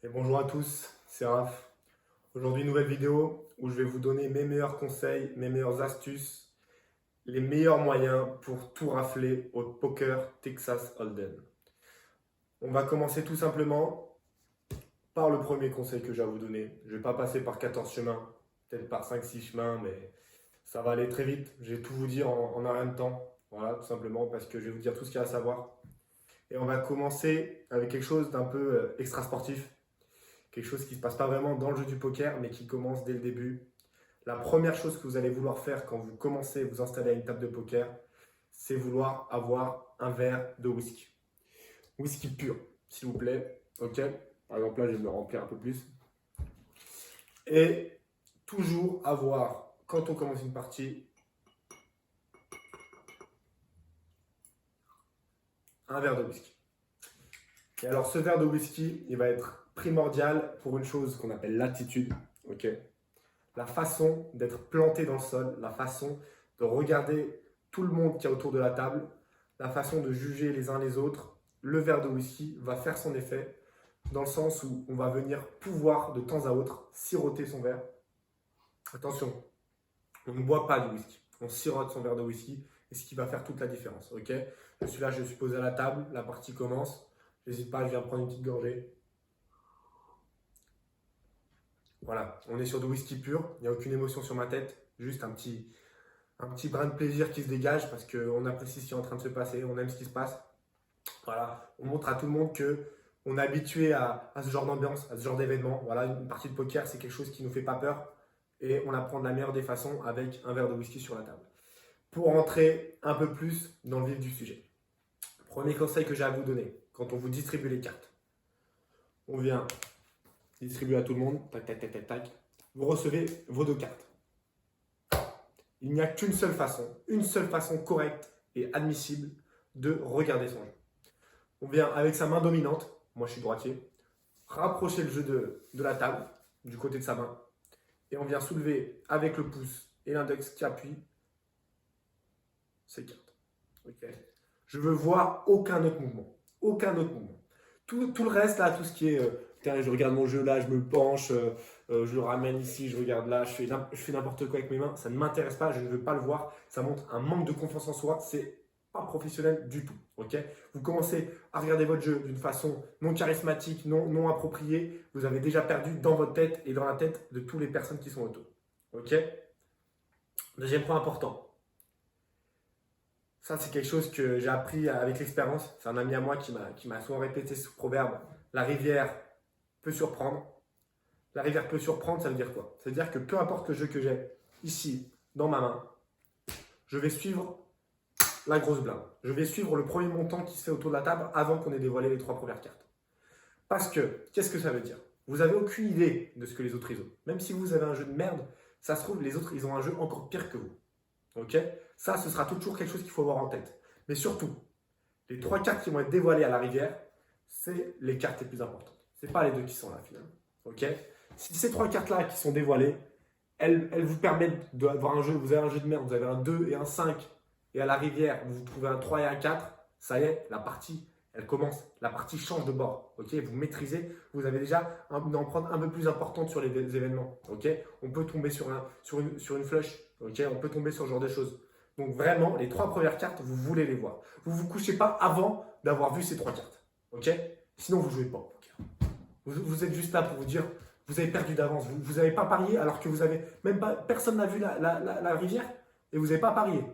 Et bonjour à tous, c'est Raph. Aujourd'hui, nouvelle vidéo où je vais vous donner mes meilleurs conseils, mes meilleures astuces, les meilleurs moyens pour tout rafler au poker Texas Hold'em. On va commencer tout simplement par le premier conseil que j'ai à vous donner. Je ne vais pas passer par 14 chemins, peut-être par 5-6 chemins, mais ça va aller très vite. Je vais tout vous dire en un rien de temps. Voilà, tout simplement parce que je vais vous dire tout ce qu'il y a à savoir. Et on va commencer avec quelque chose d'un peu extra sportif. Quelque chose qui ne se passe pas vraiment dans le jeu du poker, mais qui commence dès le début. La première chose que vous allez vouloir faire quand vous commencez à vous installer à une table de poker, c'est vouloir avoir un verre de whisky. Whisky pur, s'il vous plaît. Ok. Par exemple, là, je vais me remplir un peu plus. Et toujours avoir, quand on commence une partie, un verre de whisky. Et alors, ce verre de whisky, il va être primordial pour une chose qu'on appelle l'attitude. Ok. La façon d'être planté dans le sol, la façon de regarder tout le monde qui est autour de la table, la façon de juger les uns les autres. Le verre de whisky va faire son effet dans le sens où on va venir pouvoir de temps à autre siroter son verre. Attention, on ne boit pas du whisky, on sirote son verre de whisky et ce qui va faire toute la différence. Ok, je suis là, je suis posé à la table, la partie commence. N'hésite pas, je viens prendre une petite gorgée. Voilà, on est sur du whisky pur, il n'y a aucune émotion sur ma tête, juste un petit brin de plaisir qui se dégage parce qu'on apprécie ce qui est en train de se passer, on aime ce qui se passe. Voilà, on montre à tout le monde que on est habitué à ce genre d'ambiance, à ce genre d'événement. Voilà, une partie de poker, c'est quelque chose qui ne nous fait pas peur et on apprend de la meilleure des façons avec un verre de whisky sur la table. Pour rentrer un peu plus dans le vif du sujet, premier conseil que j'ai à vous donner quand on vous distribue les cartes, on vient distribuer à tout le monde, tac, tac, tac, tac, tac. Vous recevez vos deux cartes. Il n'y a qu'une seule façon, une seule façon correcte et admissible de regarder son jeu. On vient avec sa main dominante, moi je suis droitier, rapprocher le jeu de la table, du côté de sa main, et on vient soulever avec le pouce et l'index qui appuie ces cartes. Okay. Je veux voir aucun autre mouvement. Aucun autre mouvement. Tout le reste, là, tout ce qui est, je regarde mon jeu là, je me penche, je le ramène ici, je regarde là, je fais n'importe quoi avec mes mains, ça ne m'intéresse pas, je ne veux pas le voir, ça montre un manque de confiance en soi, c'est pas professionnel du tout. Okay, vous commencez à regarder votre jeu d'une façon non charismatique, non appropriée, vous avez déjà perdu dans votre tête et dans la tête de toutes les personnes qui sont autour. Okay, deuxième point important. Ça, c'est quelque chose que j'ai appris avec l'expérience. C'est un ami à moi qui m'a souvent répété ce proverbe. La rivière peut surprendre. La rivière peut surprendre, ça veut dire quoi? Ça veut dire que peu importe le jeu que j'ai ici, dans ma main, je vais suivre la grosse blinde. Je vais suivre le premier montant qui se fait autour de la table avant qu'on ait dévoilé les trois premières cartes. Parce que, qu'est-ce que ça veut dire? Vous n'avez aucune idée de ce que les autres ils ont. Même si vous avez un jeu de merde, ça se trouve, les autres, ils ont un jeu encore pire que vous. Ok? Ça, ce sera toujours quelque chose qu'il faut avoir en tête. Mais surtout, les trois cartes qui vont être dévoilées à la rivière, c'est les cartes les plus importantes. Ce n'est pas les deux qui sont là, finalement. Ok? Si ces trois cartes-là qui sont dévoilées, elles vous permettent d'avoir un jeu, vous avez un jeu de merde, vous avez un 2 et un 5, et à la rivière, vous trouvez un 3 et un 4, ça y est, la partie, elle commence. La partie change de bord. Ok, vous maîtrisez, vous avez déjà une empreinte un peu plus importante sur les événements. Ok, on peut tomber sur une flush. Ok, on peut tomber sur ce genre de choses. Donc vraiment, les trois premières cartes, vous voulez les voir. Vous ne vous couchez pas avant d'avoir vu ces trois cartes. Ok, sinon vous ne jouez pas au poker. Vous êtes juste là pour vous dire, vous avez perdu d'avance. Vous n'avez pas parié alors que vous avez même pas, personne n'a vu la rivière et vous n'avez pas parié.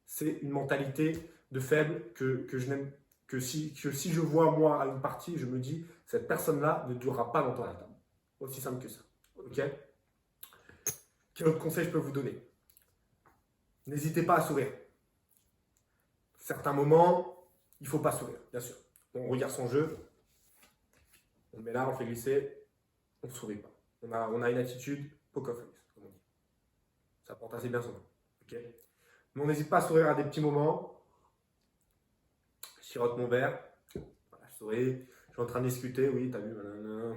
C'est une mentalité de faible que je n'aime que si je vois moi à une partie, je me dis cette personne-là ne durera pas longtemps à la table. Aussi simple que ça. Ok? Quel autre conseil je peux vous donner? N'hésitez pas à sourire. Certains moments, il ne faut pas sourire, bien sûr. On regarde son jeu, on le met là, on le fait glisser, on ne sourit pas. On a une attitude poker face, comme on dit. Ça porte assez bien son nom. Okay, mais on n'hésite pas à sourire à des petits moments. Je sirote mon verre, voilà, je souris, je suis en train de discuter, oui, t'as vu, nanana.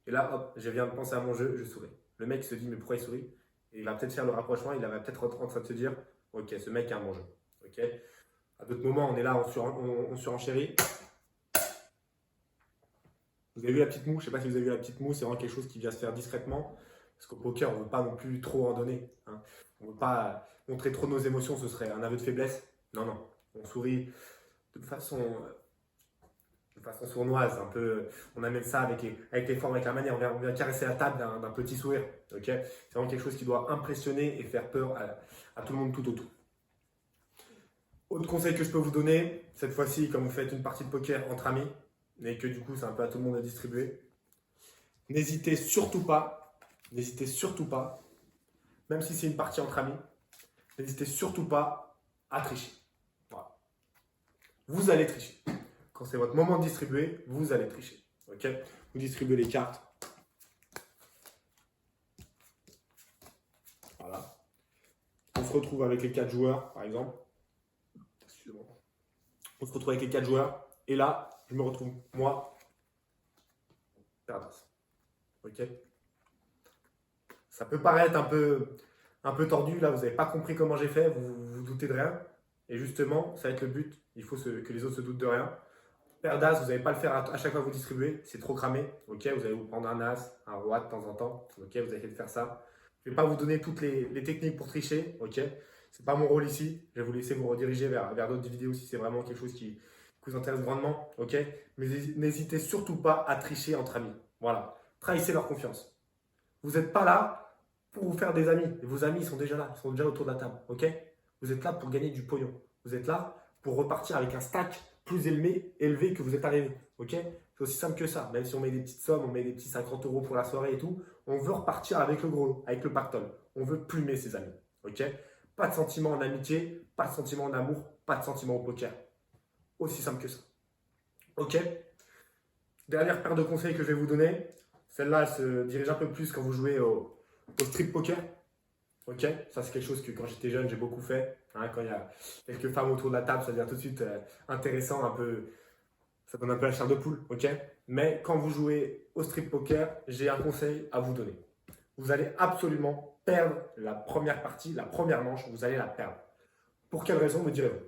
Et là, hop, je viens de penser à mon jeu, je souris. Le mec se dit, mais pourquoi il sourit? Et il va peut-être faire le rapprochement, il va peut-être être en train de se dire, ok, ce mec a un bon jeu. Okay, à d'autres moments, on est là, on surenchérit. Vous avez vu la petite moue? Je ne sais pas si vous avez vu la petite moue, c'est vraiment quelque chose qui vient se faire discrètement. Parce qu'au poker, on ne veut pas non plus trop en donner, hein. On ne veut pas montrer trop nos émotions, ce serait un aveu de faiblesse. Non, non. On sourit de façon sournoise, un peu. On amène ça avec les formes, avec la manière. On vient caresser la table d'un petit sourire. Ok, c'est vraiment quelque chose qui doit impressionner et faire peur à tout le monde tout autour. Autre conseil que je peux vous donner, cette fois-ci, comme vous faites une partie de poker entre amis, mais que du coup c'est un peu à tout le monde à distribuer, n'hésitez surtout pas, même si c'est une partie entre amis, n'hésitez surtout pas à tricher. Voilà. Vous allez tricher. Quand c'est votre moment de distribuer, vous allez tricher. Ok, vous distribuez les cartes. Voilà. On se retrouve avec les 4 joueurs, par exemple. Excusez-moi. On se retrouve avec les 4 joueurs. Et là, je me retrouve, moi, perdant. Ok. Ça peut paraître un peu tordu. Là, vous n'avez pas compris comment j'ai fait. Vous doutez de rien. Et justement, ça va être le but. Il faut que les autres se doutent de rien. Paire d'as, vous n'allez pas le faire à chaque fois que vous distribuez, c'est trop cramé. Ok, vous allez vous prendre un as, un roi de temps en temps. Ok, vous allez essayer de faire ça. Je ne vais pas vous donner toutes les techniques pour tricher. Ok, c'est pas mon rôle ici. Je vais vous laisser vous rediriger vers d'autres vidéos si c'est vraiment quelque chose qui vous intéresse grandement. Ok, mais n'hésitez surtout pas à tricher entre amis. Voilà, trahissez leur confiance. Vous n'êtes pas là pour vous faire des amis. Et vos amis sont déjà là, ils sont déjà autour de la table. Ok, vous êtes là pour gagner du pognon. Vous êtes là pour repartir avec un stack plus élevé que vous êtes arrivé. Ok, c'est aussi simple que ça. Même si on met des petites sommes, on met des petits 50 € pour la soirée et tout, on veut repartir avec le gros lot, avec le pactole. On veut plumer ses amis. Ok, pas de sentiment en amitié, pas de sentiment en amour, pas de sentiment au poker. Aussi simple que ça. Ok, dernière paire de conseils que je vais vous donner. Celle-là, elle se dirige un peu plus quand vous jouez au strip poker. Ok, ça c'est quelque chose que quand j'étais jeune, j'ai beaucoup fait. Hein, quand il y a quelques femmes autour de la table, ça devient tout de suite intéressant, ça donne un peu la chair de poule. Ok, mais quand vous jouez au strip poker, j'ai un conseil à vous donner. Vous allez absolument perdre la première partie, la première manche, vous allez la perdre. Pour quelle raison, me direz-vous?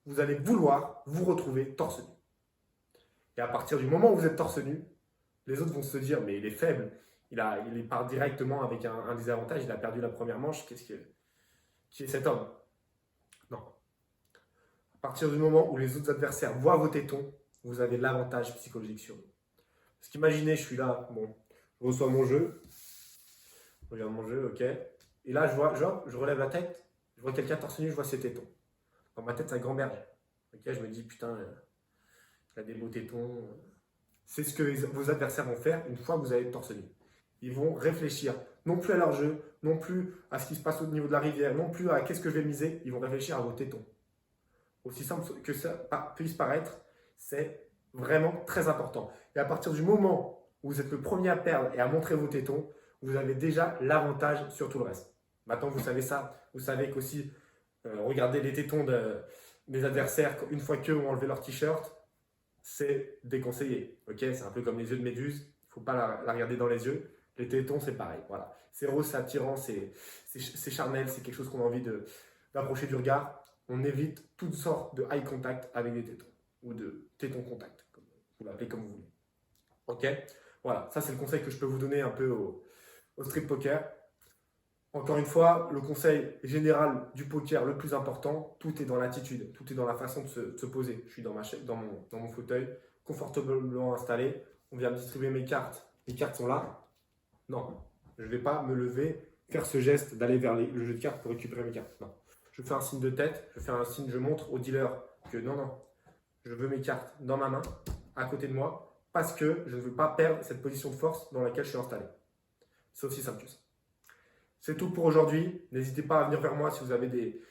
Vous allez vouloir vous retrouver torse nu. Et à partir du moment où vous êtes torse nu, les autres vont se dire, mais il est faible, il part directement avec un désavantage, il a perdu la première manche, qui est cet homme? Non. À partir du moment où les autres adversaires voient vos tétons, vous avez l'avantage psychologique sur eux. Parce qu'imaginez, je suis là, bon, je reçois mon jeu, je regarde mon jeu, ok, et là je relève la tête, je vois quelqu'un torse nu, je vois ses tétons. Dans ma tête, ça gamberge. Ok, je me dis, putain, il a des beaux tétons. C'est ce que vos adversaires vont faire une fois que vous allez être torse nu. Ils vont réfléchir non plus à leur jeu, non plus à ce qui se passe au niveau de la rivière, non plus à qu'est-ce que je vais miser, ils vont réfléchir à vos tétons. Aussi simple que ça puisse paraître, c'est vraiment très important. Et à partir du moment où vous êtes le premier à perdre et à montrer vos tétons, vous avez déjà l'avantage sur tout le reste. Maintenant vous savez ça, vous savez qu'aussi, regardez les tétons des adversaires une fois qu'eux ont enlevé leur t-shirt, c'est déconseillé. Ok, c'est un peu comme les yeux de méduse, il ne faut pas la regarder dans les yeux. Les tétons, c'est pareil. Voilà. C'est rose, c'est attirant, c'est charnel, c'est quelque chose qu'on a envie d'approcher du regard. On évite toutes sortes de eye contact avec des tétons ou de tétons contact, comme vous l'appelez comme vous voulez. Ok, voilà, ça c'est le conseil que je peux vous donner un peu au strip poker. Encore une fois, le conseil général du poker le plus important, tout est dans l'attitude, tout est dans la façon de se poser. Je suis dans mon fauteuil, confortablement installé. On vient me distribuer mes cartes sont là. Non, je ne vais pas me lever, faire ce geste d'aller vers le jeu de cartes pour récupérer mes cartes. Non, je fais un signe de tête, je montre au dealer que non, je veux mes cartes dans ma main, à côté de moi, parce que je ne veux pas perdre cette position de force dans laquelle je suis installé. C'est aussi simple que ça. C'est tout pour aujourd'hui. N'hésitez pas à venir vers moi si vous avez des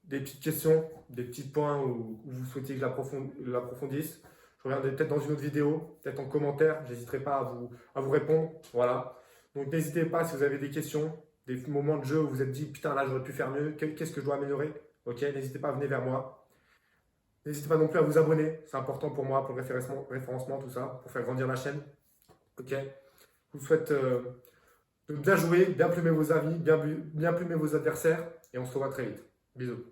petites questions, des petits points où vous souhaitez que je l'approfondisse. Je reviendrai peut-être dans une autre vidéo, peut-être en commentaire. Je n'hésiterai pas à vous répondre. Voilà. Donc n'hésitez pas si vous avez des questions, des moments de jeu où vous vous êtes dit putain là j'aurais pu faire mieux, qu'est-ce que je dois améliorer? Ok, n'hésitez pas à venir vers moi. N'hésitez pas non plus à vous abonner, c'est important pour moi, pour le référencement, tout ça, pour faire grandir la chaîne. Ok, je vous souhaite de bien jouer, bien plumer vos amis, bien plumer vos adversaires et on se revoit très vite. Bisous.